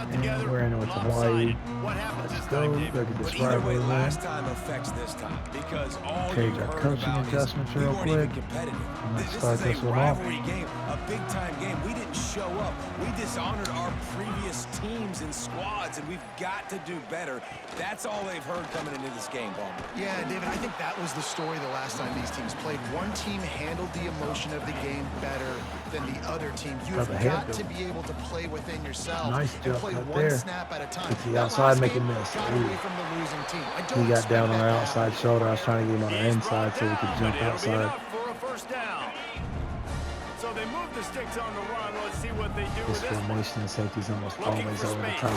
And we're in with Hawaii. Let's go. Look at this rivalry win. Last time affects this time because all Page you our heard coaching about adjustments is we real weren't quick. even competitive. And let's This start is this a one off. rivalry game, a big-time game. We didn't show up. We dishonored our previous teams and squads, and we've got to do better. That's all they've heard coming into this game, Palmer. Yeah, David, I think that was the story the last time these teams played. One team handled the emotion of the game better than the other team. You've got to be able to play within yourself nice and jump play right one there. snap at a time. It's the outside making miss. Got away from the losing team. He got down on our outside shoulder. I was trying to get him on our inside so we could jump outside. For a first down. So they move the sticks on the run. Let's see what they do This with this formation of safety's almost always over the top.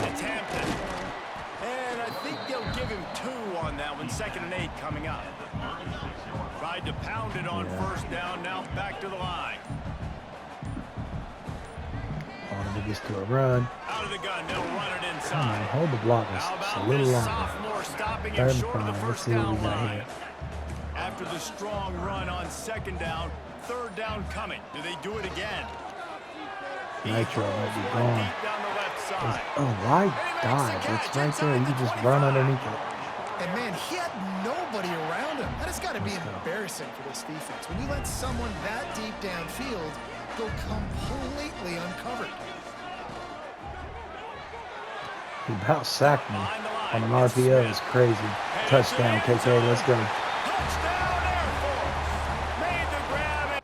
And I think they'll give him 2 on that one. 2nd and 8 coming up. Tried to pound it on first down. Now back to the line. Audible gets to a run. Out of the gun, they'll run it inside. Come on, hold the block just a little longer. Sophomore stopping 3rd it and short of the 5. Let's first see what we down got line. here. After the strong run on 2nd down, 3rd down coming. Do they do it again? Nitro might be gone. Deep down the left side. Oh, why dive? It's right there. You just run underneath it. And man, he had nobody around him. That has got to be embarrassing for this defense. When you let someone that deep downfield go completely uncovered. He about sacked me on an RPO. It's crazy. Touchdown, KK. Let's go. Touchdown Air Force. Made the grab.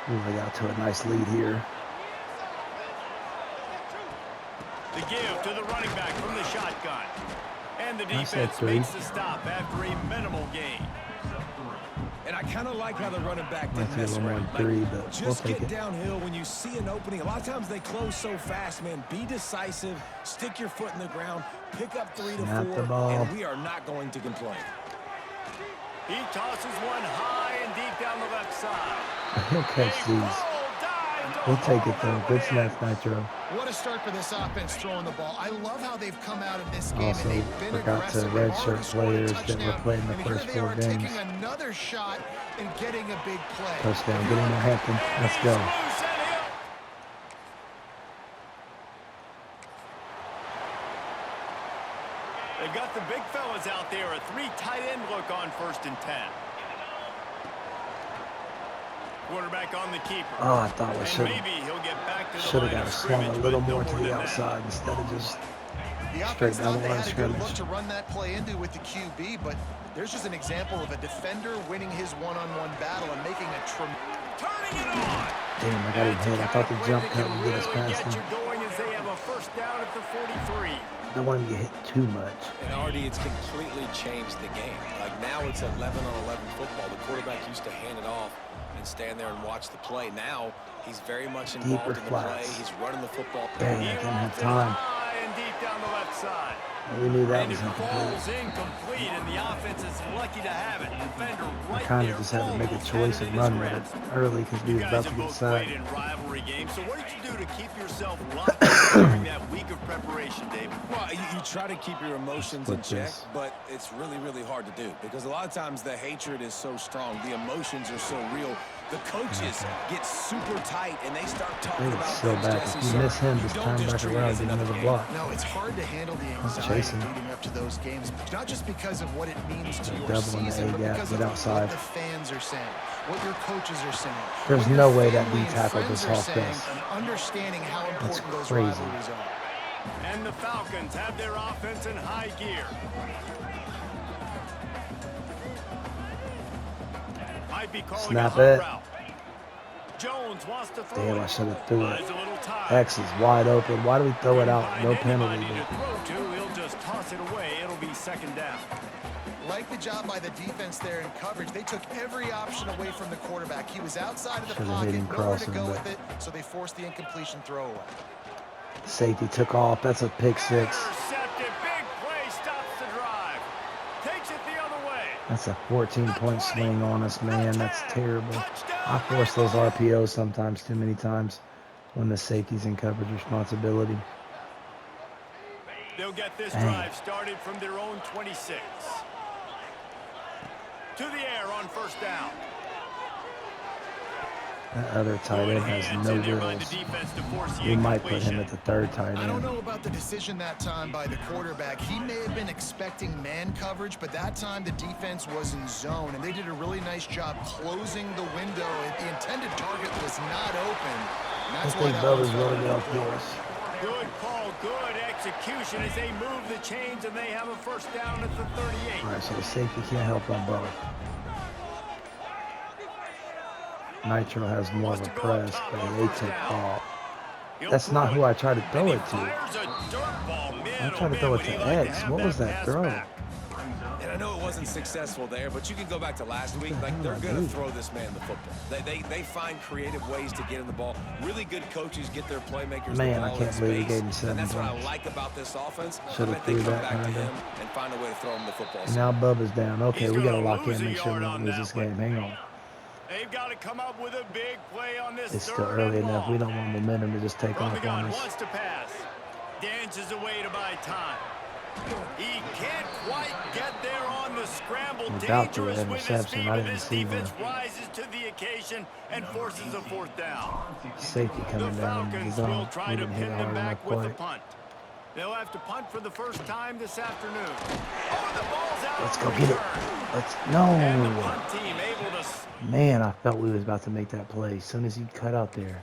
We got to a nice lead here. The give to the running back from the shotgun. And the Nice defense three. makes the stop after a minimal gain. And I kind of like how the running back Might didn't be a mess little more around. than 3, but we'll Just take get it. downhill when you see an opening. A lot of times they close so fast, man. Be decisive, stick your foot in the ground, pick up 3 to Snap 4, the ball. and we are not going to complain. He tosses one high and deep down the left side. He'll catch these. We'll take it though. Good snap, Nitro. What a start for this offense throwing the ball. I love how they've come out in this game Also, and they've been forgot to aggressive. redshirt players that were playing the And here first they 4 are games. taking another shot and getting a big play. Touchdown. Get in there, Hampton. Let's go. They've got the big fellas out there. A 3 tight end look on 1st and 10. Quarterback on the keeper. Oh, I thought we should Maybe he'll get back to the have line got of to swung a scrimmage, little but no more to the than outside instead of just The straight offense down thought the they line of had a good look scrimmage. to run that play into with the QB, but there's just an example of a defender winning his one-on-one battle and making a tremendous. turning it on. Damn, I got him hit. I thought the jump cut would get us past Get him. you going as they have a first down at the 43. Don't want him to get hit too much. And already it's completely changed the game. Like now it's 11 on 11 football. The quarterback used to hand it off and stand there and watch the play. Now he's very much involved Deeper in the play. flats. He's running the football. Dang, I didn't have time. High and deep down the left side. We knew that And was it falls incomplete. incomplete, and the offense is lucky to have it. Defender I right kind there, of just had to make a almost choice had it and in run his with it grasp. early because we You was guys about to have get both played sacked. in rivalry games, so what did you do to keep yourself locked in during that week of preparation, David? Well, you try to keep your emotions in check, but it's really, really hard to do because a lot of times the hatred is so strong, the emotions are so real. The coaches get super tight and they start talking It's about so Coach bad. Jesse If you Sutton. miss him, You just don't turn back treat it around as and get another another game. block. No, it's hard to handle the anxiety chasing. leading up to those games, not just because of what it means to your Double in the season, but A-gap, because get of outside. what the fans are saying, what your coaches are saying. There's what your no way that family D and tackle friends this are Hawk saying, does. and understanding how important those crazy. rivalries are. And the Falcons have their offense in high gear. Might be calling Snap a it. hot route. Jones wants to throw Damn, it. I should have threw it. Buys a little time. X is wide open. Why do we throw it out? No Find penalty. anybody But to throw to, he'll just toss it away. It'll be 2nd down. Like the job by the defense there in coverage. They took every option away from the quarterback. He was outside of the Should've hit pocket, him nowhere to crossing, go but- with it, so they forced the incompletion throwaway. safety took off. That's a pick 6. Intercepted. Big play stops the drive. Takes it the other way. That's a 14-point swing on us, man. That's terrible. I force those RPOs sometimes too many times when the safety's in coverage responsibility. They'll get this Dang. drive started from their own 26. to the air on first down. That other tight end has no wheels. We might put him at the third tight I don't end. know about the decision that time by the quarterback. He may have been expecting man coverage, but that time the defense was in zone, and they did a really nice job closing the window. The intended target was not open. And I that's why think that Bubba's was running off course. Good call, good execution as they move the chains, and they have a first down at the 38. All right, so the safety can't help on Bubba. Nitro has more of a press, but they take off. That's not who I tried to throw it to. I tried to throw it to X. What was that throw? And I know it wasn't successful there, but you can go back to last week. Like, they're going to throw this man the football. They find creative ways to get him the ball. Really good coaches get their playmakers Man, the ball I can't in believe he space. gave him 7 And that's what I points. like about this offense. Should've I bet they threw come that back to kinda. him and find a way to throw him the football. And now Bubba's down. Okay, He's we got to gonna lock lose in, a make sure we yard don't on lose that this one. game. Hang on. They've got to come up with a big play on this It's still third early and enough. We long. don't want momentum to just take From the off gun, on us. wants to pass. Dances away to buy time. He can't quite get there on the scramble. Without the Dangerous with his interception, feet, I but didn't this see defense the rises to the occasion and forces a fourth down. safety The coming down. Falcons He's will on. try We to didn't hit pin it them hard enough back with a quite. punt. They'll have to punt for the first time this afternoon. Oh, the ball's out. Let's on go the get it. return. Let's And the no. punt team able to Man, I felt we was about to make that play as soon as he cut out there.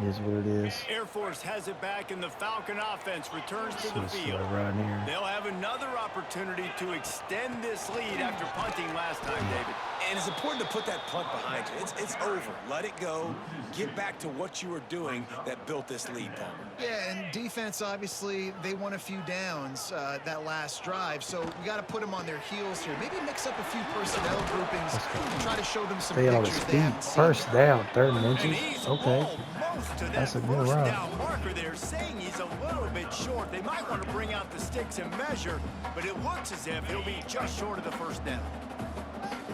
It is what it is. Air Force has it back, and the Falcon offense returns to the Switch to field. a run here. They'll have another opportunity to extend this lead after punting last time, David. And it's important to put that punt behind you. It's over. Let it go. Get back to what you were doing that built this lead, Palmer. Yeah, and defense, obviously, they won a few downs that last drive, so we got to put them on their heels here. Maybe mix up a few personnel groupings and try to show them some Stay on his pictures they feet. haven't seen. First down, 3rd and And inches. he's Okay. almost to that That's a good first run. down marker there, saying he's a little bit short. They might want to bring out the sticks and measure, but it looks as if he'll be just short of the first down.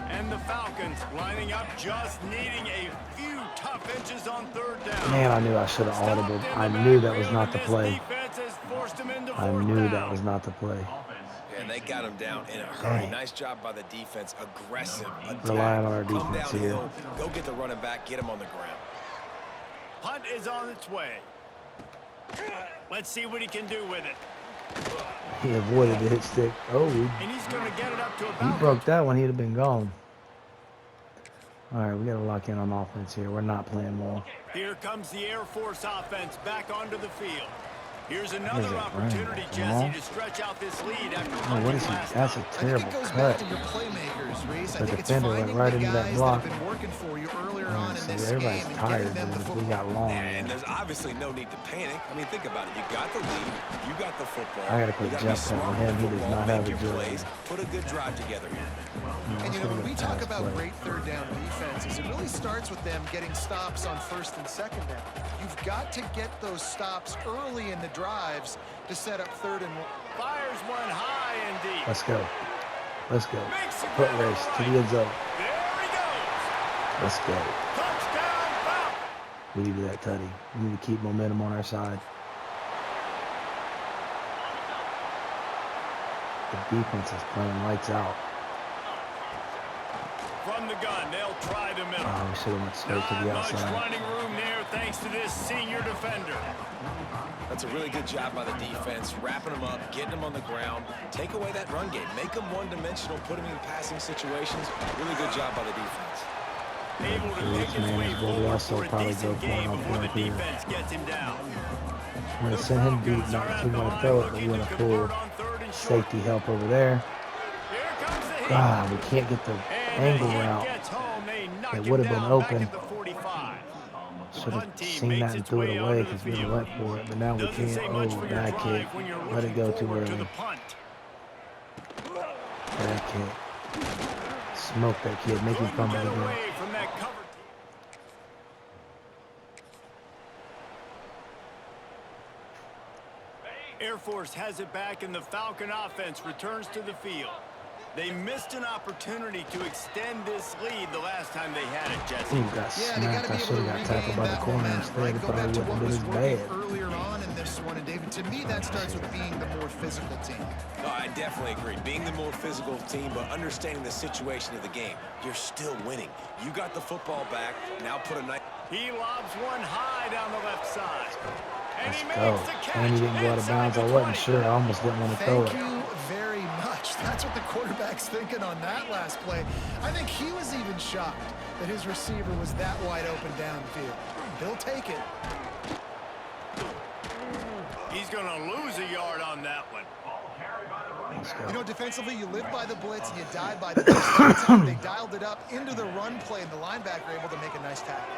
And the Falcons lining up, just needing a few tough inches on 3rd down. Man, I knew I should have audibled. I knew that was not the play. I knew that was not the play. And they got him down in a hurry. Dang. Nice job by the defense. Aggressive attack. Relying on our Come defense down the here. hill, go get the running back, get him on the ground. Punt is on its way. Let's see what he can do with it. He avoided the hit stick. Oh, And he's going to get it up to he about broke that one. He'd have been gone. All right, we got to lock in on offense here. We're not playing well. Here comes the Air Force offense back onto the field. Here's What is another that, opportunity, Ryan? Jesse, Ball? to stretch out this lead after Oh, what punting is he? last That's a time. I think terrible it goes back cut. to your playmakers, Reese. I The think it's defender went finding right the into that guys that block. have been working for you earlier All on right, in so this everybody's game and tired, getting them dude. the If we football. got long. And there's obviously no need to panic. I mean, think about it. You got the lead. You got the football. I gotta quit You gotta jump be smart cutting with him. the He does football, not have make a your good- plays, put a good drive together here. And, you know, when we talk Pass about play. great third down defenses, it really starts with them getting stops on 1st and 2nd down. You've got to get those stops early in the drives to set up 3rd and 1. Fires one high and deep. Let's go. Let's go. Makes it Foot grab it race to right. the end zone. There he goes. Let's go. Touchdown, Falcons. We need that tutty. We need to keep momentum on our side. The defense is playing lights out. From the gun, they'll try the middle. Oh, we should have went straight to Not the much outside. running room there thanks to this senior defender. That's a really good job by the defense, wrapping them up, getting them on the ground. Take away that run game. Make them one-dimensional, put them in passing situations. Really good job by the defense. Able to Bruce make his way Manners, but we forward also for a probably decent go game for before the it here. defense gets him down. I'm going to send him deep, not if we want to throw it, but we want to pull safety help over there. Here comes the hit. Ah, we can't get the And angle the hit route. gets home. They knock It him would have been down back open. at the 45. Should have Punt team seen makes that and its threw way it away onto the because we field. went for it, but now we Doesn't can't. say much Oh, for your bad kick. drive when you're Let it looking go too forward to early. the punt. Bad kick. Smoke that kid. Make him Couldn't fumble get again. away from that cover. Air Force has it back, and the Falcon offense returns to the field. They missed an opportunity to extend this lead the last time they had it, Jesse. Ooh, got smacked. I should have got tackled by the corner instead. It probably wouldn't have been as bad. Earlier on in this one, and David, to me, that starts with being the more physical team. No, I definitely agree. Being the more physical team, but understanding the situation of the game. You're still winning. You got the football back. Now put a nice... He lobs one high down the left side. And he Let's go. makes the catch. And he didn't go out of bounds. I wasn't sure. I almost didn't want to throw Thank it. you very much. That's what the quarterback's thinking on that last play. I think he was even shocked that his receiver was that wide open downfield. He'll take it. He's going to lose a yard on that one. Let's go. You know, defensively, you live by the blitz and you die by the blitz. That time they dialed it up into the run play, and the linebacker able to make a nice tackle.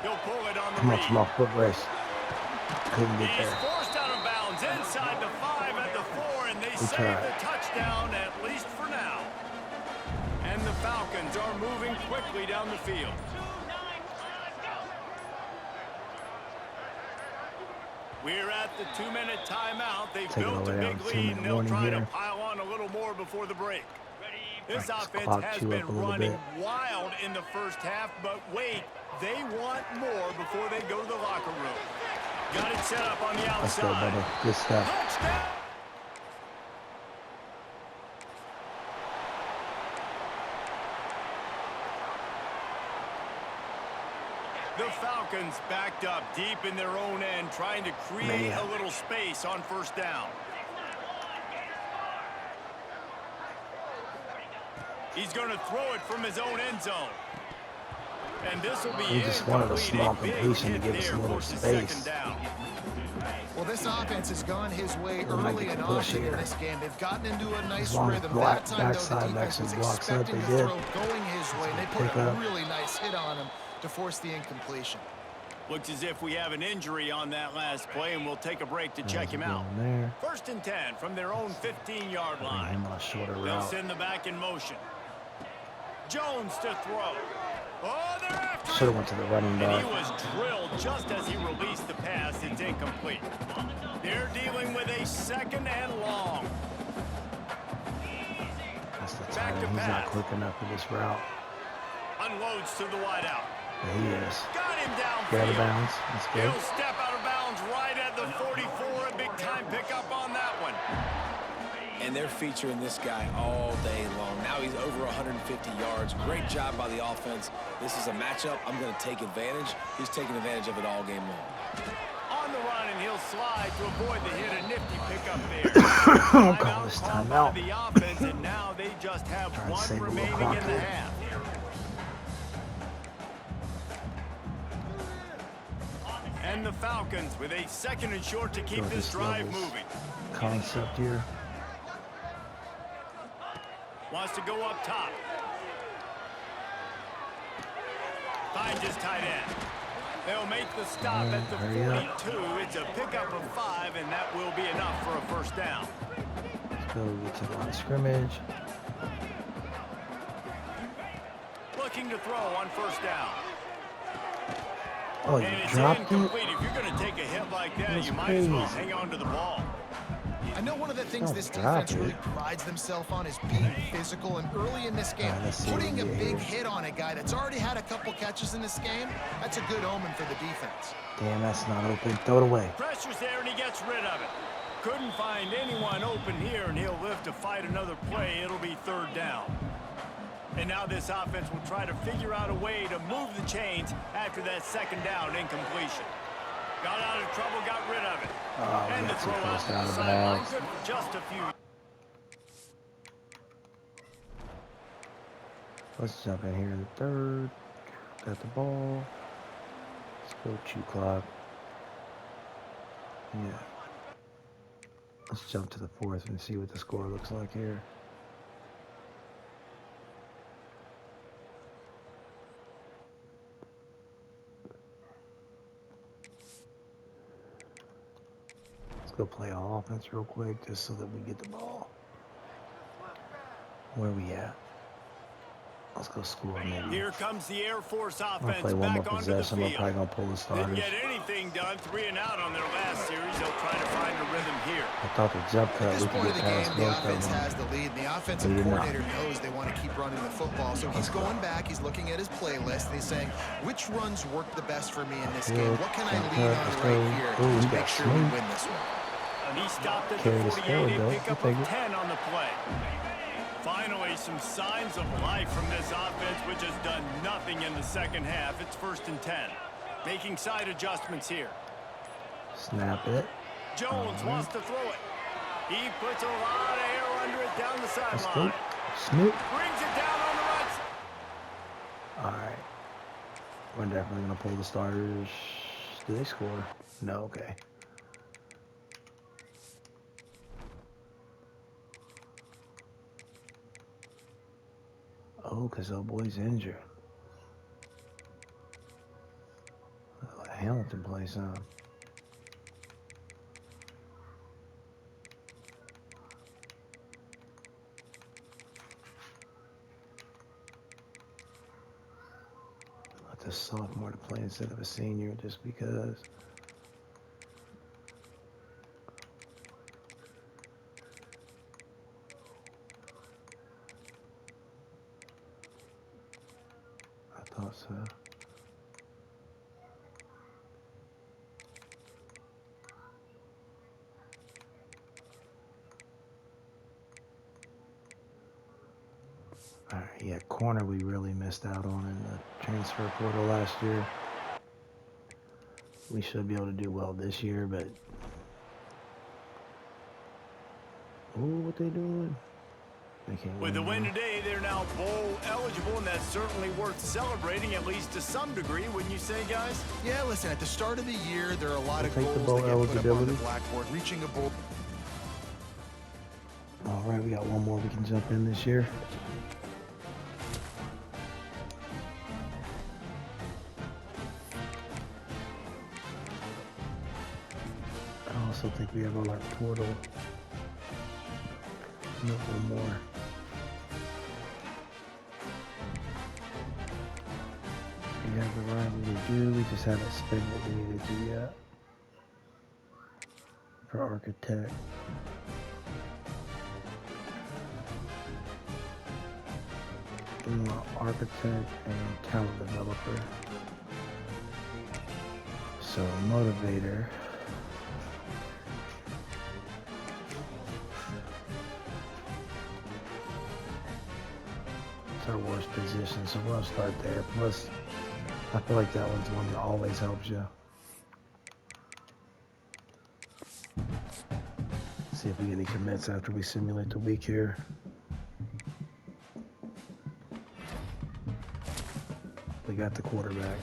He'll pull it on the Come on, read. come on, foot race. Couldn't get He's there. forced out of bounds inside the 5 at the 4, and they save tried. the touchdown, at least for now. And the Falcons are moving quickly down the field. We're at the 2-minute timeout. They've Take it built a away on big the lead, 2-minute and they'll warning try to here. pile on a little more before the break. This Let's offense clock has you been up a little running bit. wild in the first half, but wait, they want more before they go to the locker room. Got it set up on the Let's outside. go, buddy. Good stuff. Touchdown! The Falcons backed up deep in their own end, trying to create a little space on first down. He's going to throw it from his own end zone. And this will be He just wanted a small incomplete. completion to Big give hit us a there, little forces space. second down. Well, this offense has gone his way We might early get and the push often in here. this game. They've gotten into a nice As long as rhythm. black That time, though, the backside defense was actually blocks up, expecting they the did. throw going his way, and they Pick put a up. really nice hit on him to force the incompletion. Looks as if we have an injury on that last play, and we'll take a break to check him out. There. 1st and 10 from their own 15-yard Bring line. him on a shorter They'll route. send the back in motion. Jones to throw. Oh, they're after Should have him. went to the running And back. he was drilled just as he released the pass. It's incomplete. They're dealing with a 2nd and long. That's the Back time. to He's not pass. quick enough for this route. Unloads to the wideout. But he is. Got him Get out of downfield. bounds. That's good. He'll step out of bounds right at the 44. A big-time pickup on that one. And they're featuring this guy all day long. Now he's over 150 yards. Great job by the offense. This is a matchup. I'm going to take advantage. He's taking advantage of it all game long. On the run, and he'll slide to avoid the hit. A nifty pickup there. Don't call this called timeout. by the offense, and now they just have Trying to one save a little remaining clock in the here. half. And the Falcons with a 2nd and short to keep Sure, this this drive level's moving. Concept here. Wants to go up top. Finds his tight end. They'll make the stop at the Hurry up. 42. It's a pickup of 5, and that will be enough for a 1st down. Let's go get to the line of scrimmage. Looking to throw on 1st down. Oh, you And it's dropped it? incomplete. If you're going to take a hit like that, That's you might as well crazy. hang on to the ball. I know one of the things Don't this drop defense really it. prides themselves on is being physical, and early in this game, let's see putting a what we big get here. hit on a guy that's already had a couple catches in this game, that's a good omen for the defense. Damn, that's not open. Throw it away. Pressure's there, and he gets rid of it. Couldn't find anyone open here, and he'll live to fight another play. It'll be 3rd down. And now this offense will try to figure out a way to move the chains after that 2nd down incompletion. Got out of trouble, got rid of it. Oh, And the that's throw out close to out the of sideline, bounds. good for just a few. Let's jump in here in the 3rd. Got the ball. Let's go chew clock. Yeah. Let's jump to the 4th and see what the score looks like here. Let's go play offense real quick just so that we get the ball. Where we at? Let's go score maybe. Here comes the Air Force I'll offense play one more back onto the possession. We're field. probably gonna pull the Didn't starters. get anything done, 3 and out on their last series. They'll try to find a rhythm here. I thought the jump At cut this we could point of get the game, past the both of offense them. has the lead, and the offensive They did not. coordinator knows they want to keep running the football. So he's going back, he's looking at his playlist, and he's saying, which runs work the best for me in this game? What can I Jump lean cut, on let's right go. here Ooh, we to got make sure we smooth. win this one? He stopped at Carry the the 48, score, a though. pickup We'll of take it. 10 on the play. Finally, some signs of life from this offense, which has done nothing in the second half. It's 1st and 10. Making side adjustments here. Snap it. Jones wants to throw it. He puts a lot of air under it down the Let's sideline. go. Snoop. Brings it down on the right side. All right. We're definitely gonna pull the starters. Do they score? No. Okay. Oh, because old boy's injured. Hamilton plays on. Let the sophomore to play instead of a senior just because. I thought so. All right, yeah, corner we really missed out on in the transfer portal last year. We should be able to do well this year, but ooh, what they doing? They can't With the win now. today, they're now bowl eligible, and that's certainly worth celebrating, at least to some degree, wouldn't you say, guys? Yeah, listen, at the start of the year, there are a lot We'll of take the goals that bowl get put up on the eligibility. blackboard. Reaching a bowl. All right, we got one more we can jump in this year. I also think we have all our portal. No, one more. We have the rivalry do. We just haven't spent what we needed to yet. For architect. Architect and talent developer. So motivator. It's our worst position, so we'll start there. Plus, I feel like that one's one that always helps you. See if we get any commits after we simulate the week here. We got the quarterback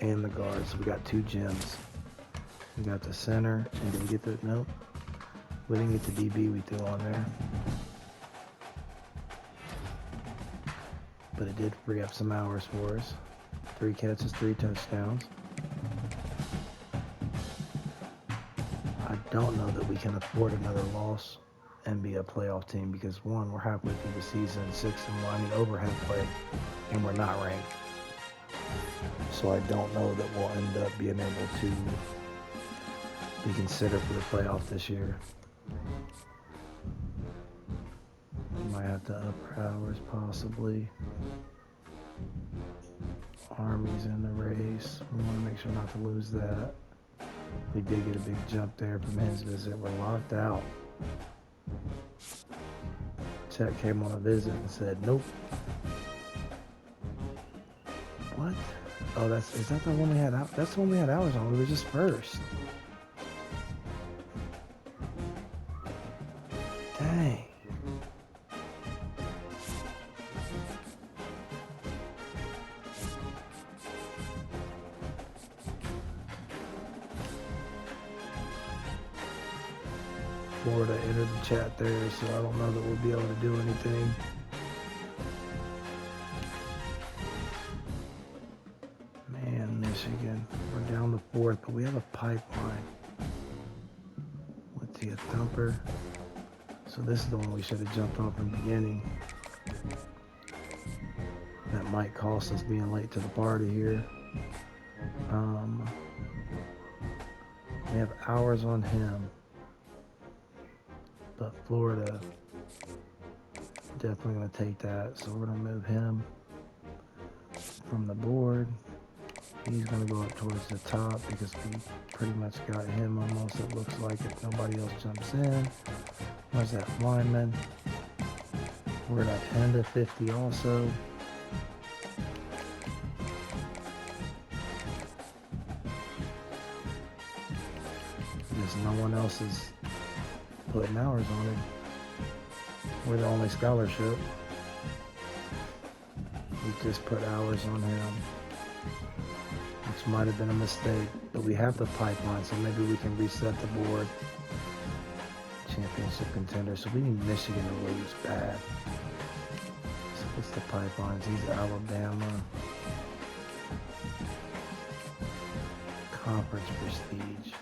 and the guard, so we got 2 gems. We got the center, and did we get the, nope. We didn't get the DB we threw on there. But it did free up some hours for us. 3 catches, 3 touchdowns. I don't know that we can afford another loss and be a playoff team because 1, we're halfway through the season, 6-1, I mean over halfway, and we're not ranked. So I don't know that we'll end up being able to be considered for the playoff this year. We might have to up our hours possibly. Army's in the race. We want to make sure not to lose that. We did get a big jump there from his visit. We're locked out. Chet came on a visit and said, nope. What? Oh, is that the one we had out? That's the one we had hours on. We were just first. Dang. Florida entered the chat there, so I don't know that we'll be able to do anything. Man, Michigan. We're down the 4th, but we have a pipeline. Let's see, a thumper. So this is the one we should have jumped on from the beginning. might cost us being late to the party here. We have hours on him, but Florida definitely going to take that. So we're going to move him from the board. He's going to go up towards the top because we pretty much got him almost, it looks like, if nobody else jumps in. Where's that lineman? We're at 10 to 50 also. Because no one else is putting hours on it. We're the only scholarship. We just put hours on him, which might have been a mistake, but we have the pipeline, so maybe we can reset the board. Championship contender, so we need Michigan to lose bad. So what's the pipelines? He's Alabama. Conference prestige.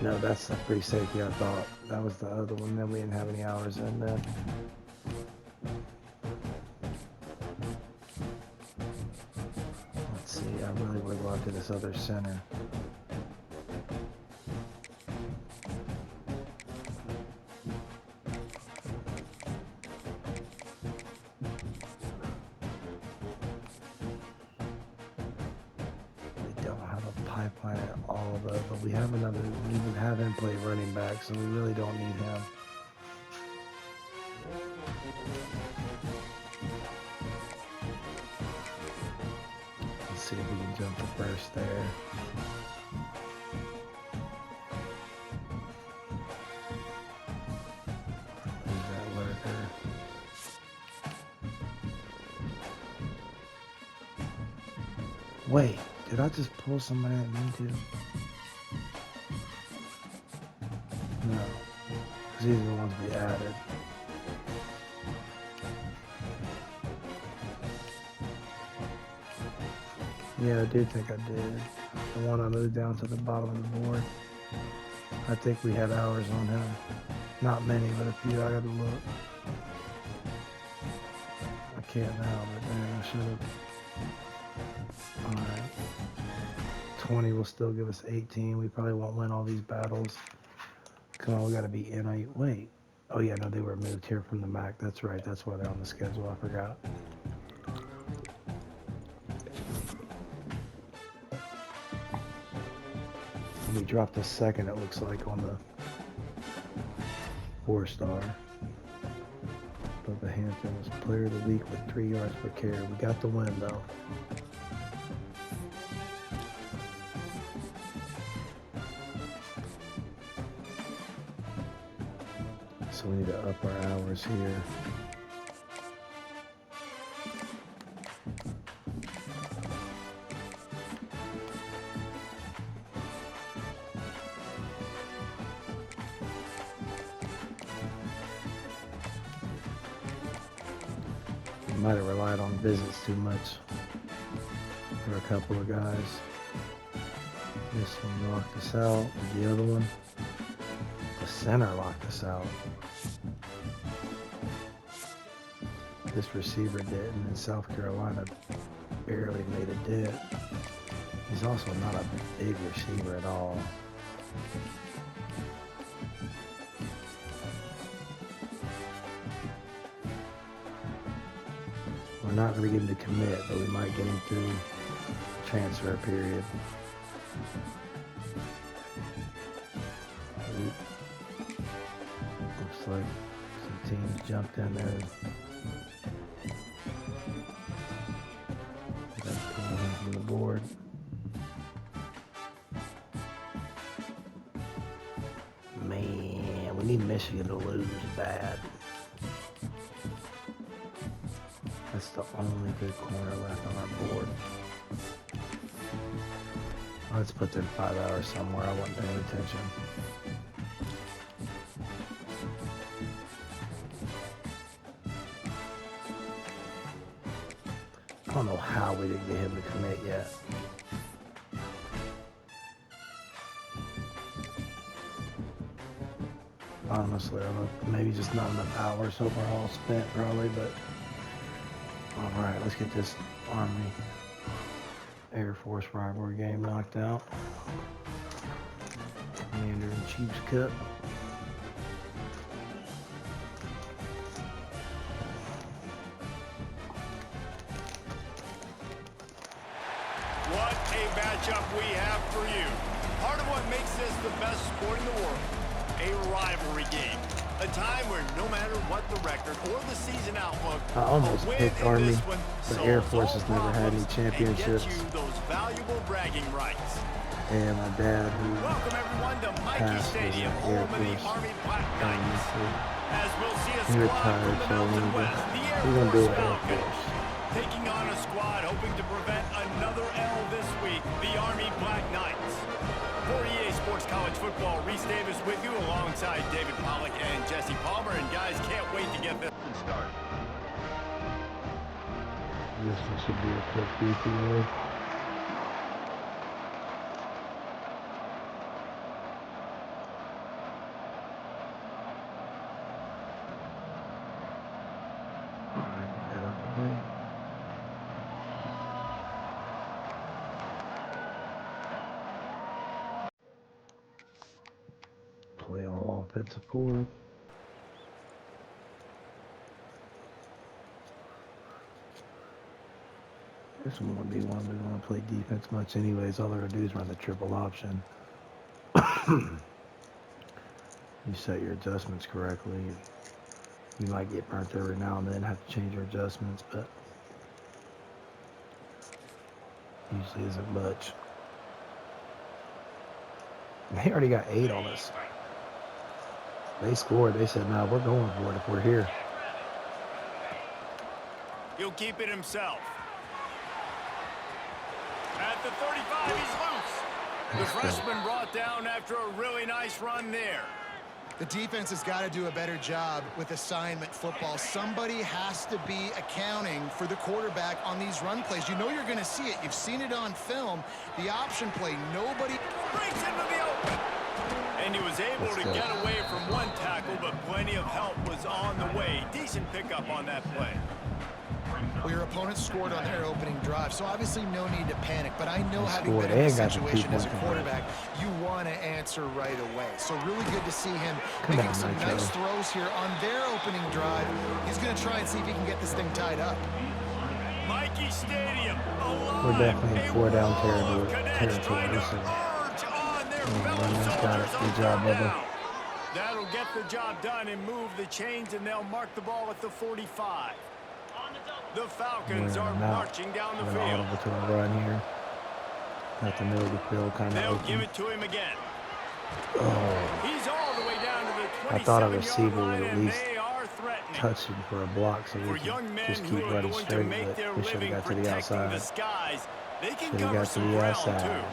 No, that's the free safety I thought. That was the other one. Then we didn't have any hours in there. Let's see. I really would go to this other center. Pipeline at all though, but we have another, we even have him play running back, so we really don't need him. Let's see if we can jump the first there. Who's that lurker? Wait. Did I just pull somebody I didn't mean to? No. Because these are the ones we added. Yeah, I do think I did. The one I moved down to the bottom of the board. I think we had hours on him. Not many, but a few. I gotta look. I can't now, but man, I should have. Alright. 20 will still give us 18. We probably won't win all these battles. Come on, we gotta be in. Wait. Oh yeah, no, they were moved here from the MAC. That's right. That's why they're on the schedule. I forgot. We dropped a second, it looks like, on the 4-star. But the Hampton was player of the week with 3 yards per carry. We got the win though. So we need to up our hours here. We might have relied on visits too much for a couple of guys. This one locked us out. The other one, the center locked us out. This receiver didn't, and South Carolina barely made a dent. He's also not a big receiver at all. We're not going to get him to commit, but we might get him through transfer period. Looks like some teams jumped in there. From the board. Man, we need Michigan to lose bad. That's the only good corner left on our board. Let's put them 5 hours somewhere. I wasn't paying attention. don't know how we didn't get him to commit yet. Honestly, I don't know, maybe just not enough hours overall spent probably, but all right, let's get this Army Air Force rivalry game knocked out. Commander-in-Chief's Cup. What a matchup we have for you. Part of what makes this the best sport in the world, a rivalry game. A time where no matter what the record or the season outlook, I almost a win picked in Army, this one but Air solves Force all has never had any problems championships. And gets you those valuable bragging rights. And my dad, who Welcome everyone to Mikey passed, was Stadium, an Air home of the Force Army Black Knights. As we'll see a he squad retired, from the so Mountain West, the Air we're gonna do Force it Air Falcons. Force. Taking on a squad hoping to prevent another L this week, the Army Black Knights. For EA Sports College Football, Reese Davis with you alongside David Pollack and Jesse Palmer. And guys, can't wait to get this one started. This one should be a quick DPA. Play all offensive forward. This one would be one we want to play defense much anyways. All they're going to do is run the triple option. You set your adjustments correctly. You might get burnt every now and then, have to change your adjustments, but usually isn't much. They already got 8 on us. They scored. They said, no, we're going for it if we're here. He'll keep it himself. At the 35, he's loose. The freshman brought down after a really nice run there. The defense has got to do a better job with assignment football. Somebody has to be accounting for the quarterback on these run plays. You know you're going to see it. You've seen it on film. The option play, nobody Breaks into the open. And he was able to get away from one tackle, but plenty of help was on the way. Decent pickup on that play. Well, your opponent scored on their opening drive, so obviously no need to panic. But I know, having scored been in this and got the situation as a 2-point quarterback, you want to answer right away. So really good to see him making some nice throws here on their opening drive. He's going to try and see if he can get this thing tied up. Mikey Stadium, alive. We're definitely in 4-down territory. Got it. Good job, Bubba. That'll get the job done and move the chains, and they'll mark the ball at the 45. The Falcons are marching down the field. Audible to a run here. Got the middle of the field kind of They'll open. give it to him again. Oh. He's all the way down to the 27-yard I thought a receiver line, would at and least they are threatening. touch him for a block so we can just keep running straight, but we should have got to the outside. They can Should have got to the outside.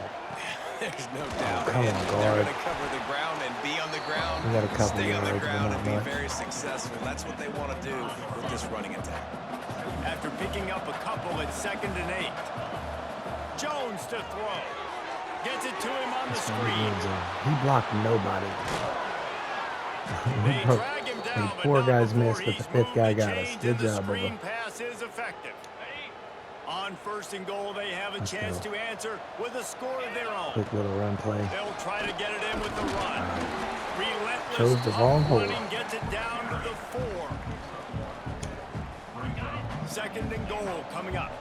There's no doubt. Come on, They're guard. going to cover the ground and be on the ground. We got a couple stay on the yards, but ground not and be much. very successful. That's what they want to do with this running attack. After picking up a couple at 2nd and 8. Jones to throw. Gets it to him on the screen. He blocked nobody. They drag him down, but 4 not guys before missed, but the he's 5th guy moved the got us. chains, Good and the job, screen Bubba. pass is effective. On 1st and goal, they have a chance to answer with a score of their own. Quick little run play. They'll try to get it in with the run. Relentless Chose the wrong hole. running gets it down to the 4. 2nd and goal coming up.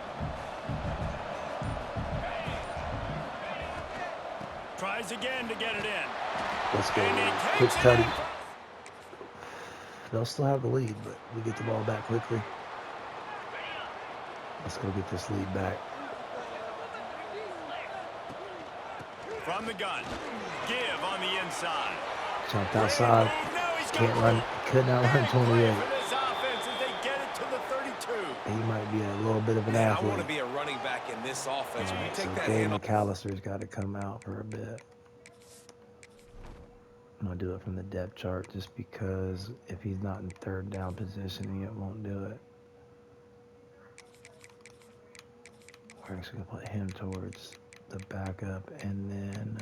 Tries again to get it in. Let's go. And he Quick takes it cutting. in. They'll still have the lead, but we get the ball back quickly. Let's go get this lead back. From the gun. Give on the inside. Jumped outside. Can't run. Could not run 28. He might be a little bit of an Man, I athlete. want to be a running back in this offense. When you So take that Dave handle. McAllister's got to come out for a bit. I'm going to do it from the depth chart just because if he's not in 3rd down positioning, it won't do it. Alright, so we're going to put him towards the backup, and then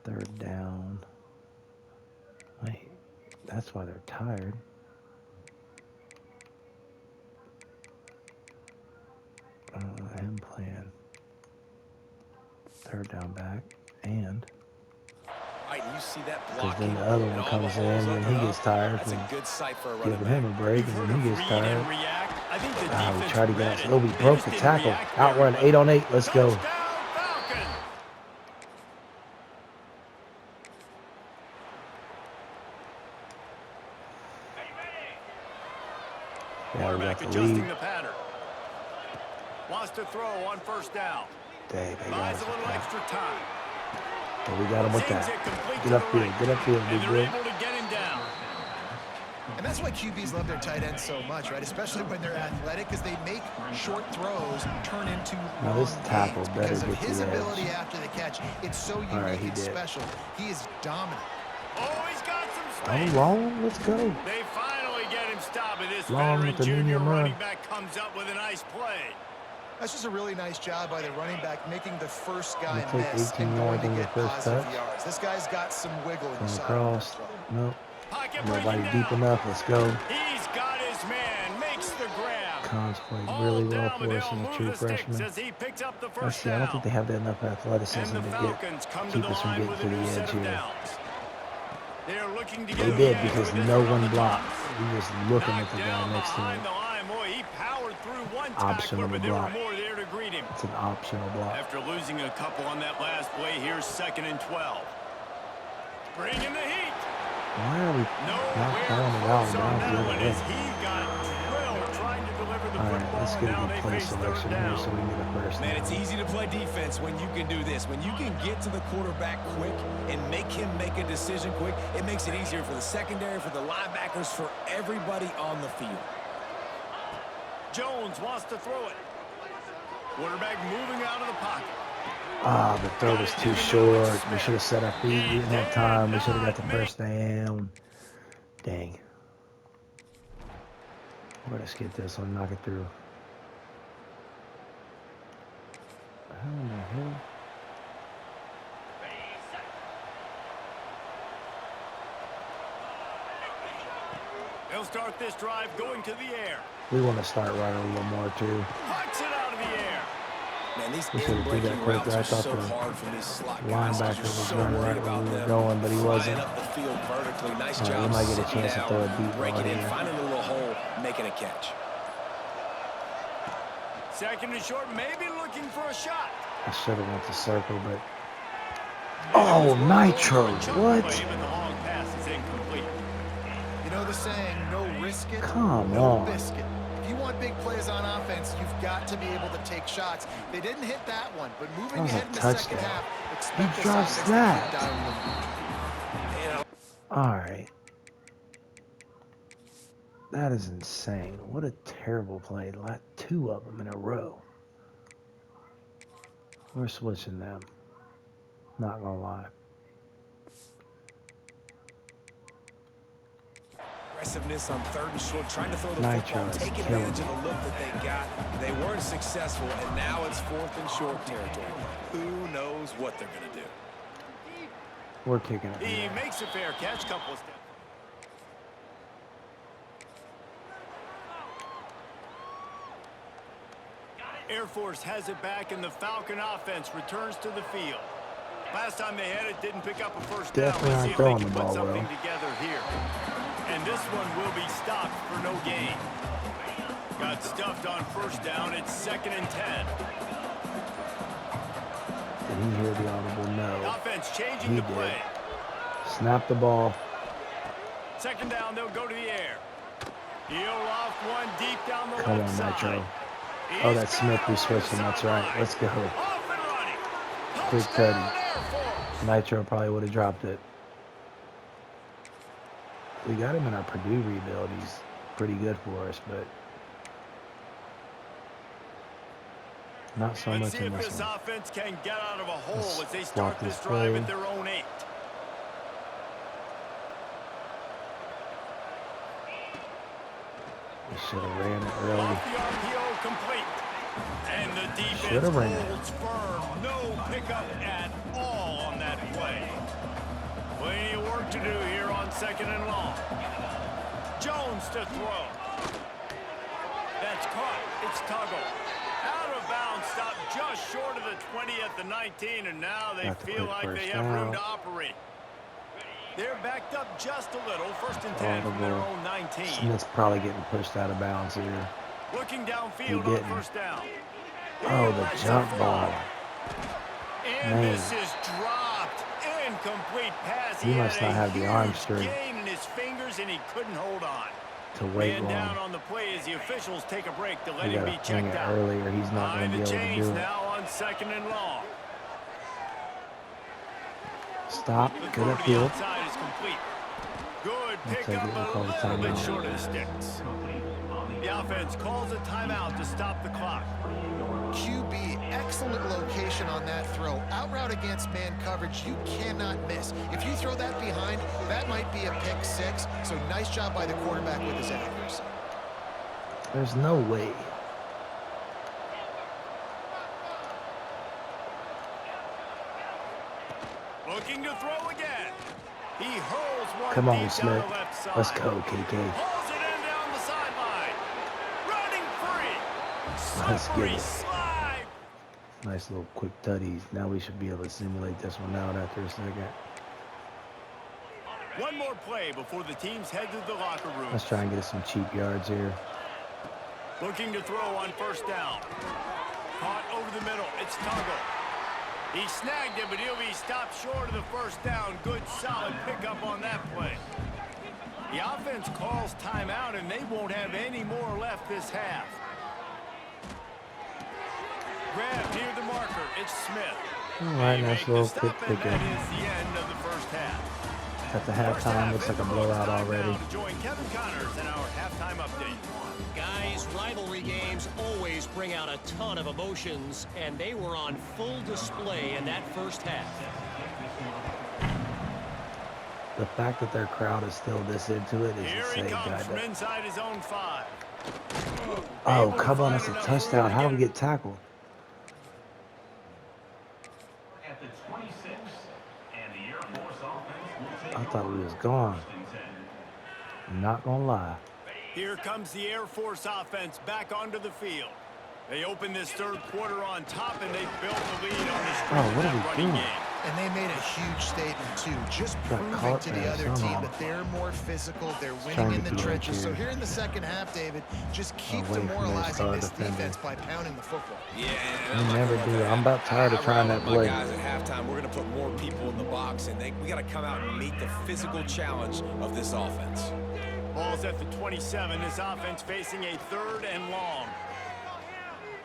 third down. Wait, that's why they're tired. Him playing third down back, and Right, you see that because blocking, then the other and one all comes the in holes and open he up. gets tired That's from a good sight for a running giving back. him a break, and then he gets tired. I think the We defense tried to get read us. it. Oh, we They broke just the didn't tackle. react very Outrun well. 8 on 8. Let's go. Touchdown, Falcons. Yeah, we got Quarterback the adjusting lead. the pattern. Wants to throw on first down. Dang, they got Buys us a with little that. extra time. But we got him with Sends that. it complete Get to upfield. the right. Get upfield, And big they're boy. able to get him down. And that's why QBs love their tight ends so much, right? Especially when they're athletic, because they make short throws turn into Now this long tackle gains. better Because of get his the edge. ability after the catch, it's so unique Alright, he and did. special. He is dominant. Oh, he's got some Oh, space. long. Let's go. They finally get him stopped, and this Long veteran with the junior medium run. running back comes up with a nice play. That's just a really nice job by the running back, making the first guy You take miss 18 and going yards to on your get first positive touch. yards. This guy's got some wiggle in the Going side. across. Nope. Pocket Nobody breaking deep down. enough. Let's go. He's got his man, makes the grab. Cons played All really well down, for but us they'll in the move true the sticks freshman. as he picks up the Let's first see. I don't down. think they have that enough And athleticism the to Falcons come to keep the us from line getting with to a new the set edge of here. downs. They're looking to get They the did edge because with this no on one the blocked. tops. We just looking at Knocked the guy down next to behind him. the line. Boy, he powered through one Optional tackler, but there block. were more there to greet him. It's an optional block. After losing a couple on that last play, here's 2nd and 12. Bringing the heat. Why are we not Nowhere throwing it close out on now that the one other way? as he got drilled trying to deliver the All right, football, let's and get a now good they play face selection third here down. so we can get a first Man, down. it's easy to play defense when you can do this. When you can get to the quarterback quick and make him make a decision quick, it makes it easier for the secondary, for the linebackers, for everybody on the field. Jones wants to throw it. Quarterback moving out of the pocket. Ah, the throw was too short. We should have set our feet. We didn't have time. We should have got the first down. Dang. Let's get this one, knock it through. How in the hell? They'll start this drive going to the air. We want to start running a little more too. Puts it out of the air. Man, these We should've did that in-breaking quicker. routes I are thought so the hard for these slot guys because linebacker you're was so running worried right where about we were them going, but he flying wasn't. up the field vertically. Nice All right, job we might get a sitting chance to down, throw a deep breaking ball in, here. finding a little hole, making a catch. 2nd and short, maybe looking for a shot. I should have went to circle, but oh, Nitro! What? Even the long pass is incomplete. You know the saying, no risk it, Come no on. biscuit. If you want big plays on offense, you've got to be able to take shots. They didn't hit that one, but moving That was a ahead in the second touchdown. half, expect this drops offense to that. keep dialing them. All right. That is insane. What a terrible play. Like 2 of them in a row. We're switching them. Not gonna lie. Aggressiveness on 3rd and short, trying to throw the Nitro football, is taking killing advantage me. of the look that they got. They weren't successful, and now it's 4th and short territory. Who knows what they're going to do? We're kicking it. He makes a fair catch, couple of steps. Air Force has it back, and the Falcon offense returns to the field. Last time they had it, didn't pick up a first down. Definitely Let's aren't see if they throwing can the put ball something well. together here. And this one will be stopped for no gain. Got stuffed on first down. It's 2nd and 10. Did he hear the audible The no? offense changing He the did. play. Snap the ball. 2nd down, they'll go to the air. He'll off one deep down the Come left on, side. Nitro. Oh, that's Smith. We switched him. That's right. Let's go. Off and running. Quick Touchdown, cutty. Air Force. Nitro probably would have dropped it. We got him in our Purdue rebuild. He's pretty good for us, but not so Let's much see in if this this one. offense can get out of a hole Let's as they block start this this drive play. at their own 8. We should have ran it early. Off the RPO complete. And the defense Should've ran it. holds firm. No pickup at all on that play. Plenty of work to do here on 2nd and long. Jones to throw. That's caught. It's Tuggle. Out of bounds, stopped just short of the 20 at the 19, and now they Got the feel quick like they first have room down. to operate. They're backed up just a little. 1st and 10 from their own 19. Smith's probably getting pushed out of bounds here. Looking He downfield on didn't. 1st down. Oh, the jump ball. And Man. this is dropped. Incomplete pass. He must had not a have the arm huge strength gain in his fingers, and he couldn't hold on. to wait Man down long. on the play as the officials take a break to let We him be gotta swing checked it out. early or he's not going Behind to be the able to chains do it. now on 2nd and long. Stop. The Good throw to the upfield. outside is complete. Good I'll take pickup, it. We'll a call the little bit timeout. short of the sticks. The offense calls a timeout to stop the clock. QB, excellent location on that throw. Out route against man coverage, you cannot miss. If you throw that behind, that might be a pick 6. So nice job by the quarterback with his accuracy. There's no way. Looking to throw again. He hurls one Come on, deep Smith. down the left side. Let's go, KK. Hauls it in down the sideline. Running free. Let's get Slippery it. slide. Nice little quick tutties. Now we should be able to simulate this one out after a second. One more play before the teams head to the locker room. Let's try and get us some cheap yards here. Looking to throw on 1st down. Caught over the middle. It's Tuggle. He snagged it, but he'll be stopped short of the 1st down. Good, solid pickup on that play. The offense calls timeout, and they won't have any more left this half. Grab near the marker. It's Smith. All right, They nice make the little stop, quick and pickup. that is the end of the 1st half. At the First halftime, half looks like a in the blowout books. Time already. now to join Kevin Connors in our halftime update. Guys, rivalry games always bring out a ton of emotions, and they were on full display in that 1st half. The fact that their crowd is still this into it is Here he insane, comes guys. from inside his own 5. Oh, Able to come on, find that's a enough touchdown. room to How did get we get tackled? At the 26, and the Air Force offense will take I thought we was gone. I'm not gonna lie. Here comes the Air Force offense back onto the field. They open this 3rd quarter on top, and they built the lead on the strength Oh, of what are that we running doing? game. And they made a huge statement, too. Just Got proving caught to the there other team somehow. that they're more physical. They're Trying winning to in the be trenches. So like here in the 2nd half, David, just keep away from those demoralizing guard this defenders. defense by pounding the football. Yeah, You I'm not never gonna do let it. I'm about tired of I trying rally that my play. guys at halftime. We're going to put more people in the box, and we got to come out and meet the physical challenge of this offense. Ball's at the 27. This offense facing a 3rd and long.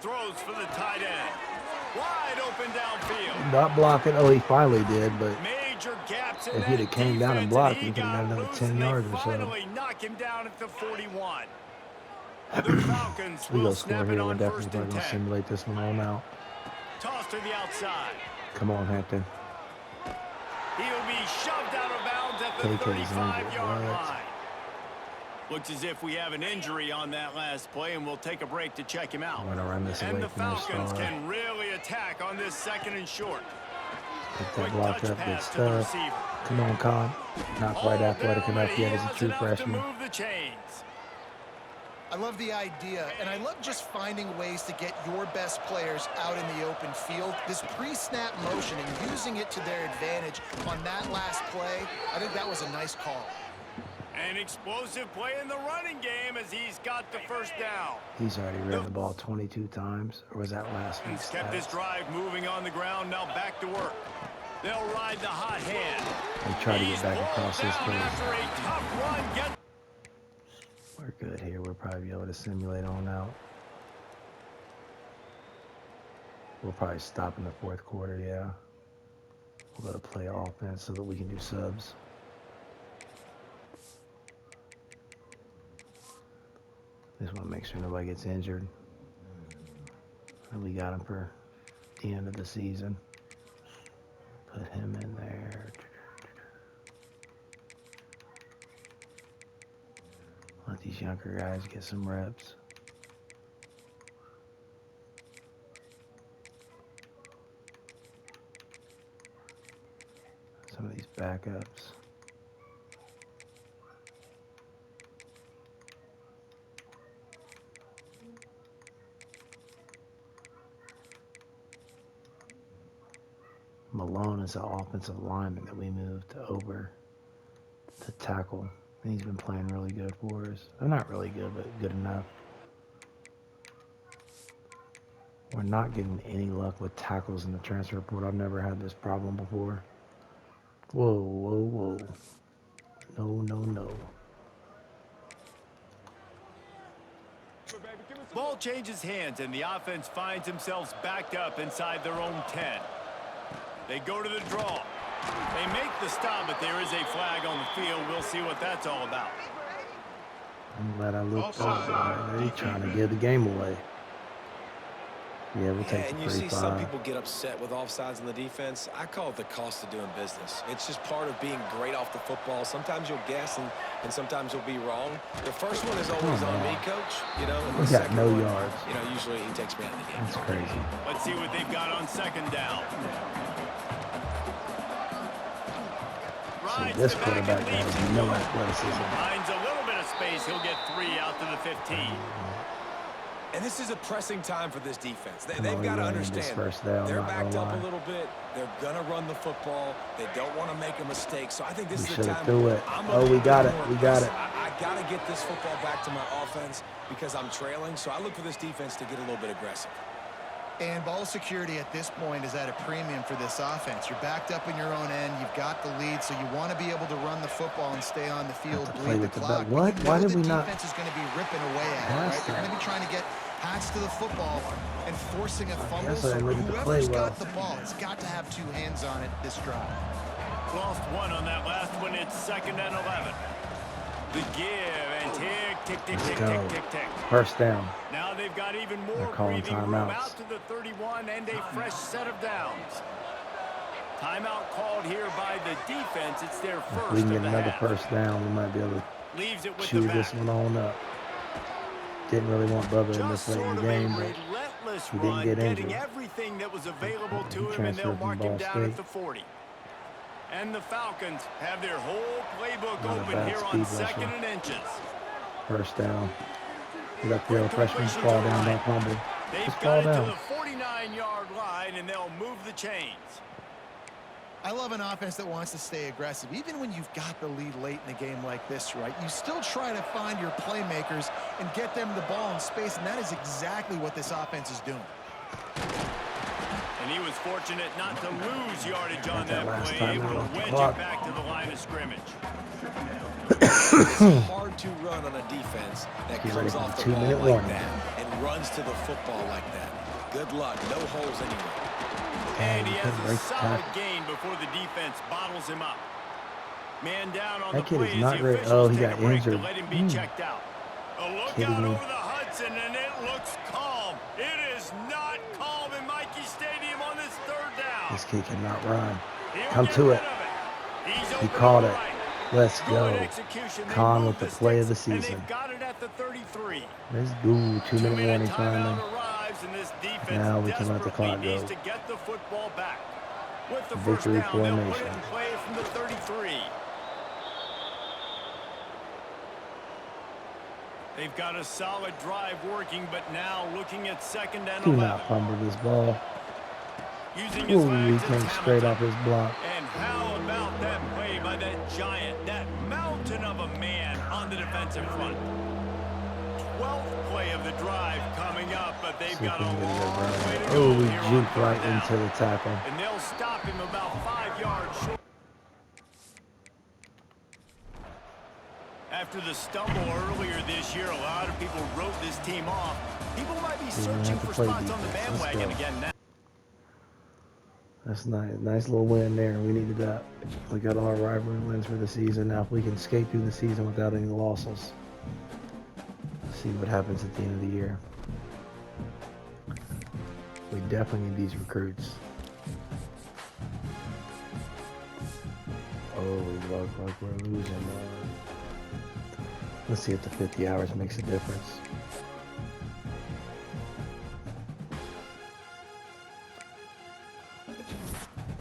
Throws for the tight end. Wide open downfield. Not blocking. Oh, he finally did, but Major gaps in If he'd that have came down and defense, blocked, he he could've got got another loose, 10 and they yards or so. finally knock him down at the 41. The Falcons we will go score snap it here. We're on definitely 1st going and to 10. simulate this one on out. Toss to the outside. Come on, Hampton. He'll be shoved out of bounds at the KK's injured. 35-yard What? line. Looks as if we have an injury on that last play, and we'll take a break to check him out. I'm going to run this And away the from their Falcons star. can really attack on this 2nd and short. Get Quick that blocked touch up. Good pass to the stuff. receiver. Come on, Con. Not quite All athletic down enough the yet as a heels, true enough freshman. to move the chains. I love the idea, and I love just finding ways to get your best players out in the open field. This pre-snap motion and using it to their advantage on that last play, I think that was a nice call. An explosive play in the running game as he's got the 1st down. He's already ran the ball 22 times. Or was that last He's week's kept this stats? drive moving on the ground, now back to work. They'll ride the hot hand. They try to He's get back across pulled this down field. after a tough run. Get We're good here. We'll probably be able to simulate on out. We'll probably stop in the 4th quarter, yeah. We'll go to play offense so that we can do subs. Just want to make sure nobody gets injured. And we got him for the end of the season. Put him in there. Let these younger guys get some reps. backups. Malone is an offensive lineman that we moved over to tackle. And he's been playing really good for us. Well, not really good, but good enough. We're not getting any luck with tackles in the transfer portal. I've never had this problem before. Whoa, whoa, whoa. No, no, no. Ball changes hands, and the offense finds themselves backed up inside their own 10. They go to the draw. They make the stop, but there is a flag on the field. We'll see what that's all about. I'm glad I looked up. They're trying to give the game away. Yeah, we'll take the and you see some 35. people get upset with offsides in the defense. I call it the cost of doing business. It's just part of being great off the football. Sometimes you'll guess and sometimes you'll be wrong. The first one is always on me, coach. You know, and We the got second no one, yards. you know, usually he takes me out of the game. That's crazy. Let's see what they've got on second down. See, this quarterback has no athleticism. Finds a little bit of space. He'll get 3 out to the 15. And this is a pressing time for this defense. I'm They've only got to running this understand first down, they're not backed gonna up a lie. little bit. They're going to run the football. They don't want to make a mistake. So I think this We is the should have time. threw it. I'm Oh, we got it. We got it. I got to get this football back to my offense because I'm trailing. So I look for this defense to get a little bit aggressive. And ball security at this point is at a premium for this offense. You're backed up in your own end. You've got the lead, so you want to be able to run the football and stay on the field, Have to play bleed the with the clock. what? You know Why did the we not defense is going to be ripping away at it, pass right? They're that? going to be trying to get hats to the football and forcing a fumble. guess I So didn't look at the play whoever's well. got the ball has got to have 2 hands on it this drive. Lost 1 on that last one. It's 2nd and 11. The give and tick, tick, tick, tick, go. tick, tick, tick. First down. Now they've got even more They're calling breathing room timeouts. out to the 31 and a fresh set of downs. Timeout called here by the defense. It's their If first we can of get the another half. first down, we might be able to Leaves it with chew the this back. one on up. Didn't really want Bubba in Just this late sort in of the game, a but relentless he didn't run, get getting injured. everything that was available to He him, and they'll transferred from mark him Ball down at State. the 40. And the Falcons have their whole playbook Not a open bad here speed on rusher. 2nd and inches. first down. We got the freshman fall down, don't fumble. They've Just got fall it to down. the 49-yard line, and they'll move the chains. I love an offense that wants to stay aggressive. Even when you've got the lead late in a game like this, right, you still try to find your playmakers and get them the ball in space, and that is exactly what this offense is doing. And he was fortunate not to lose yardage on that that last play, time able out to on the wedge clock. it back to the line of scrimmage. It's hard to run on a defense that Get ready comes for off the the ball 2-minute like warning. that and runs to the football like that. Good luck. No holes anywhere. And he he has couldn't a break the solid tackle. gain before the defense bottles him up. Man down on That the kid play is as not the great. officials Oh, he take got a break to injured. let him be checked out. A look Kidding out me. over the Hudson, and it looks calm. It is not calm in Mikey Stadium on this 3rd down. This kid cannot run. He'll Come get to rid it. of He's He open caught to the it. right. Let's Good go. execution. They Con move with the play of the sticks, and season. they've got it at the 33. Let's go. 2-minute 2-minute warning timeout finally. arrives, and this defense Now we can let the desperately clock go. needs to get the football back. With the Victory first down, they'll put it formation. in play from the 33. They've got a solid drive working, but now looking at 2nd and Do 11. not fumble this ball. Using his Ooh, he legs, came it's straight Hamilton. off his block. And how about that play by that giant, that mountain of a man on the defensive front? 12th play of the drive coming up, but they've See if got we a can get a long good way run. to Oh, go we here on juked 3rd right down. into the tackle. And they'll stop him about 5 yards short. After the stumble earlier this year, a lot of people wrote this team off. People might be gonna searching have to for play spots on the defense. Let's bandwagon go. again now. That's nice. Nice little win there. We needed that. We got all our rivalry wins for the season. Now, if we can skate through the season without any losses, see what happens at the end of the year. We definitely need these recruits. Oh, we look like we're losing. Let's see if the 50 hours makes a difference.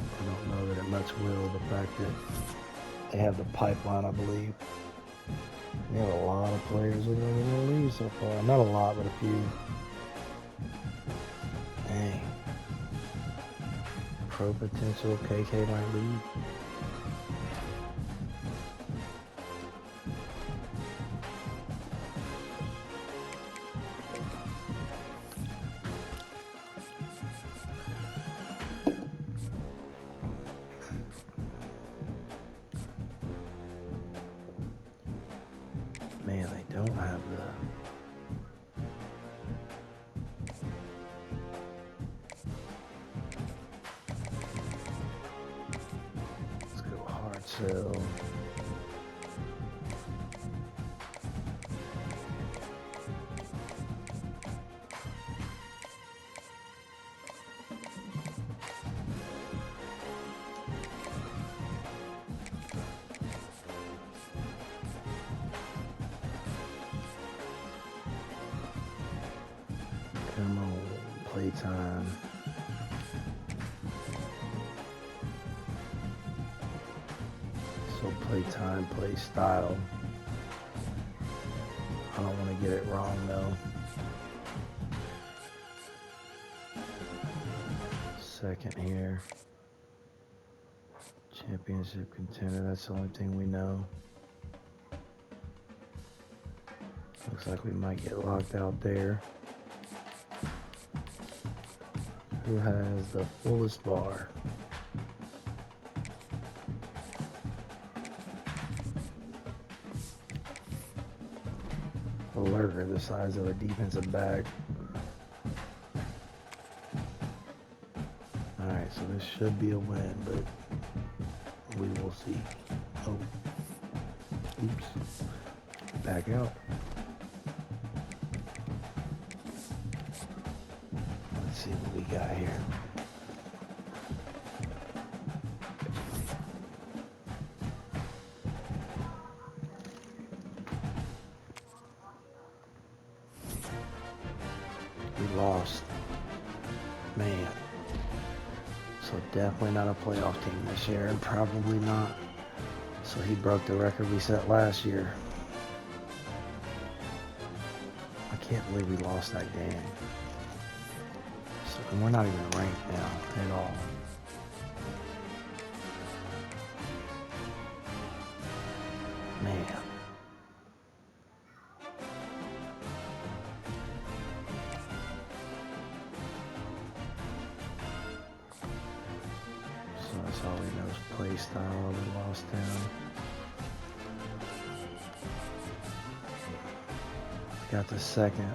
I don't know that it much will, the fact that they have the pipeline, I believe. They have a lot of players that are going to leave so far. Not a lot, but a few. Dang. Pro potential, KK might leave. Man, they don't have the... Let's go hard sell. Come on, playtime. So playtime, play style. I don't want to get it wrong though. Second here. Championship contender, that's the only thing we know. Looks like we might get locked out there. Who has the fullest bar? A lurker the size of a defensive back. Alright, so this should be a win, but we will see. Oh. Oops. Back out. Let's see what we got here. We lost. Man. So definitely not a playoff team this year, and probably not. So he broke the record we set last year. I can't believe we lost that game. So, and we're not even ranked now at all. Man. So that's all we know is play style. We lost him. Got the second,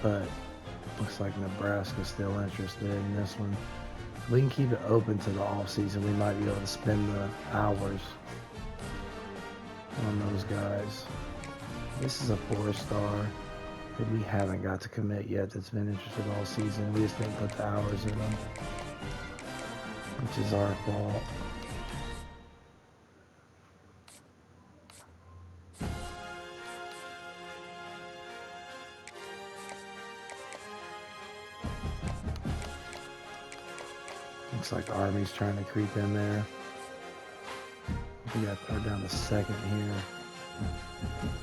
but looks like Nebraska's still interested in this one. If we can keep it open to the off season, we might be able to spend the hours on those guys. This is a 4-star that we haven't got to commit yet that's been interested all season. We just didn't put the hours in them, which is our fault. Looks like Army's trying to creep in there. We got her down to second here,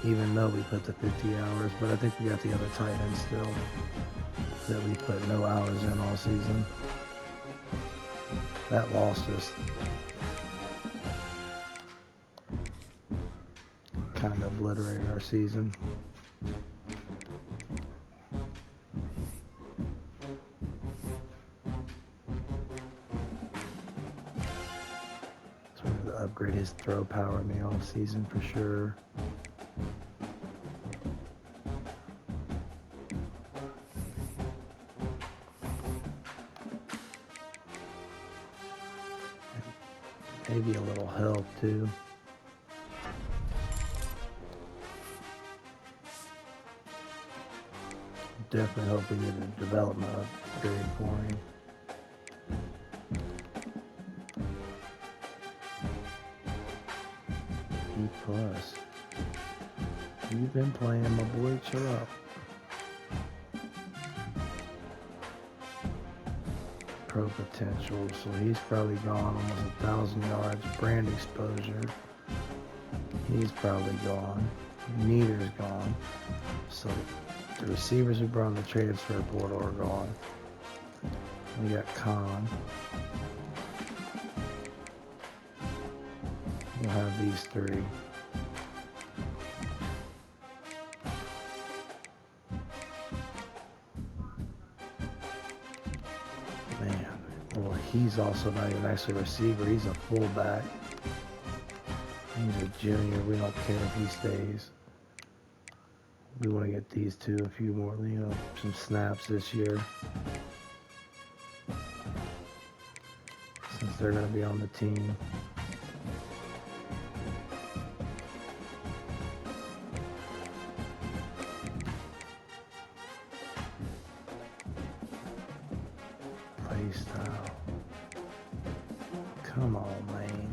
even though we put the 50 hours, but I think we got the other tight end still that we put no hours in all season. That loss just kind of obliterated our season. Upgrade his throw power in the off season for sure. Maybe a little help too. Definitely hope we get a development upgrade for him. Plus, you've been playing, my boy. Chill out. pro potential, so he's probably gone almost 1,000 yards. Brand exposure, he's probably gone. Nieder's gone. So the receivers we brought in the transfer portal are gone. We got Khan. We'll have these three. Man, well, he's also not even actually a receiver. He's a fullback. He's a junior. We don't care if he stays. We want to get these two a few more, some snaps this year. Since they're going to be on the team. Play style. Come on, man.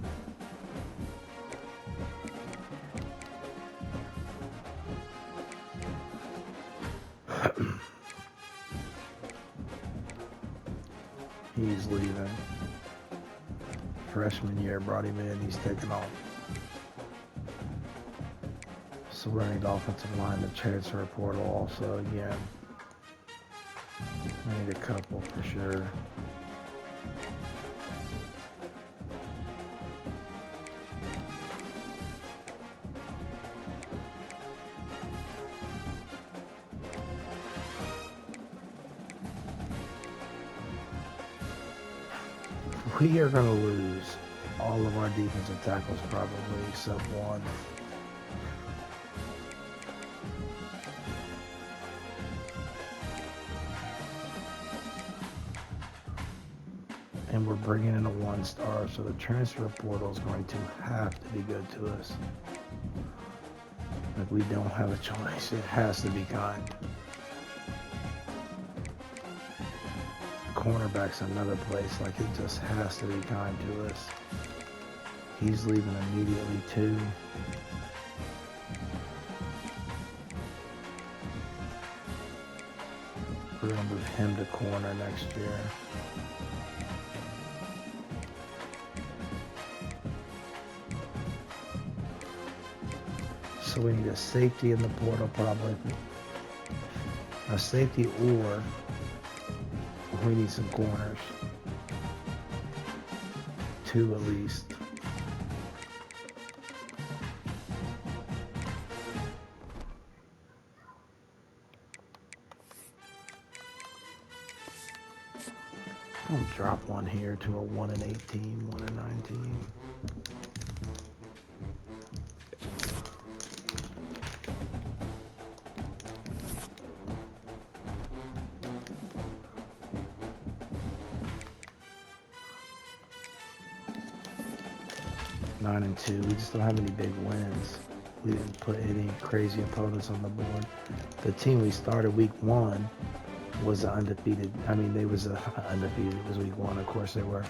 He's leaving. Freshman year brought him in, he's taking off. So we're going to offensive line, the transfer portal also again. I need a couple for sure. We are going to lose all of our defensive tackles probably, except one. And we're bringing in a one-star, so the transfer portal is going to have to be good to us. Like, we don't have a choice. It has to be kind. Cornerback's another place, like it just has to be kind to us. He's leaving immediately too. We're gonna move him to corner next year. So we need a safety in the portal probably. A safety or we need some corners. Two at least. I'll drop one here to a 1-18, 1-19. Nine and 2. We just don't have any big wins. We didn't put any crazy opponents on the board. The team we started week 1 was undefeated. I mean, they was undefeated. It was week 1. Of course, they were.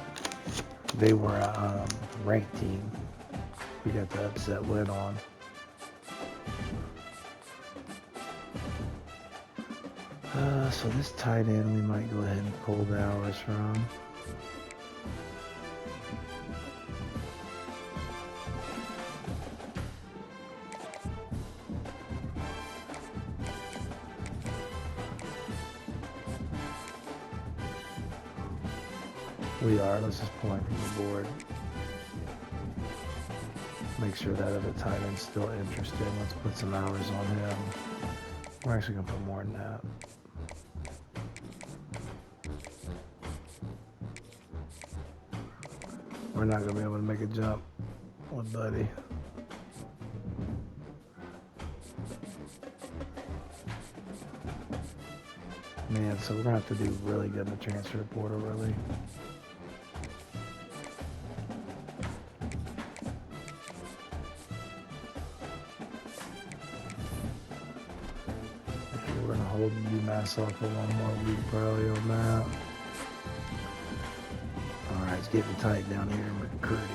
They were a ranked team. We got the upset win on. So this tight end, we might go ahead and pull the hours from. We are. Let's just pull him from the board. Make sure that other tight end's still interested. Let's put some hours on him. We're actually going to put more than that. We're not going to be able to make a jump with Buddy. Man, so we're going to have to do really good in the transfer portal, really. We're going to hold UMass off for one more week probably on that. Alright, it's getting tight down here in recruiting.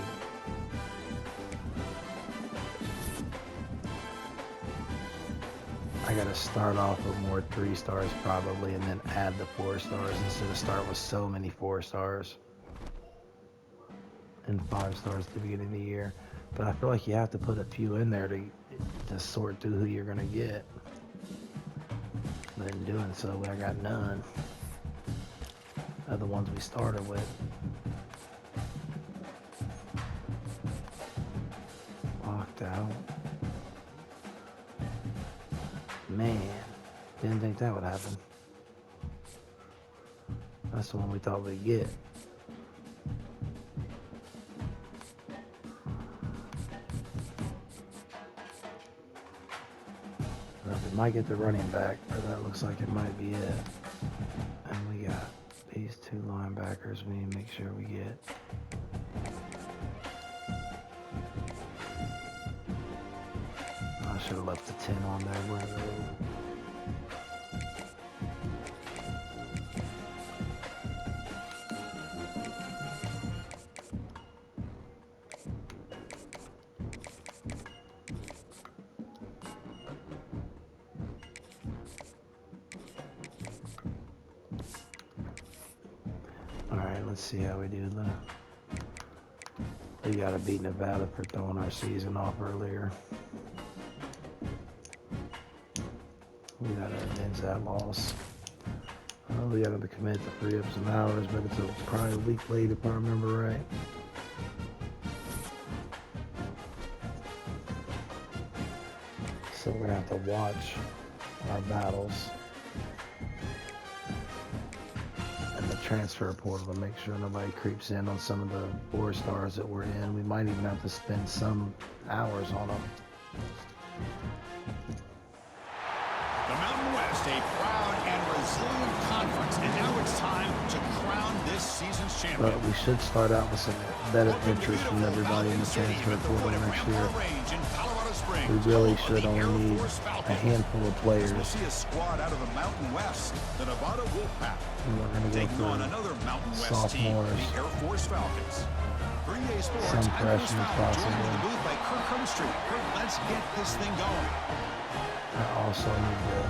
I gotta start off with more 3 stars probably, and then add the 4 stars instead of start with so many 4 stars and 5 stars at the beginning of the year. But I feel like you have to put a few in there to sort through who you're gonna get. But in doing so, I got none of the ones we started with. Locked out. Man, didn't think that would happen. That's the one we thought we'd get. We might get the running back, but that looks like it might be it. And we got these 2 linebackers we need to make sure we get. I should have left the 10 on there. Where Alright, let's see how we do. We gotta beat Nevada for throwing our season off earlier. We gotta avenge that loss. We gotta commit to free up some hours, but it's probably a week late if I remember right. So we're gonna have to watch our battles and the transfer portal to make sure nobody creeps in on some of the 4 stars that we're in. We might even have to spend some hours on them. The Mountain West, a proud and resilient conference, and now it's time to crown this season's champion. But we should start out with some better interest from everybody in the transfer portal next year. We really should only need a handful of players. We'll see a squad out of the Mountain West, the Nevada Wolfpack, And we're going to taking go on for another Mountain West sophomores, team, the Air Force Falcons. Green Day Sports, some I'm Chris freshmen Fowler, joined in the possibly. booth by Kirk Herbstreit. Kirk, let's get this thing going. I also need to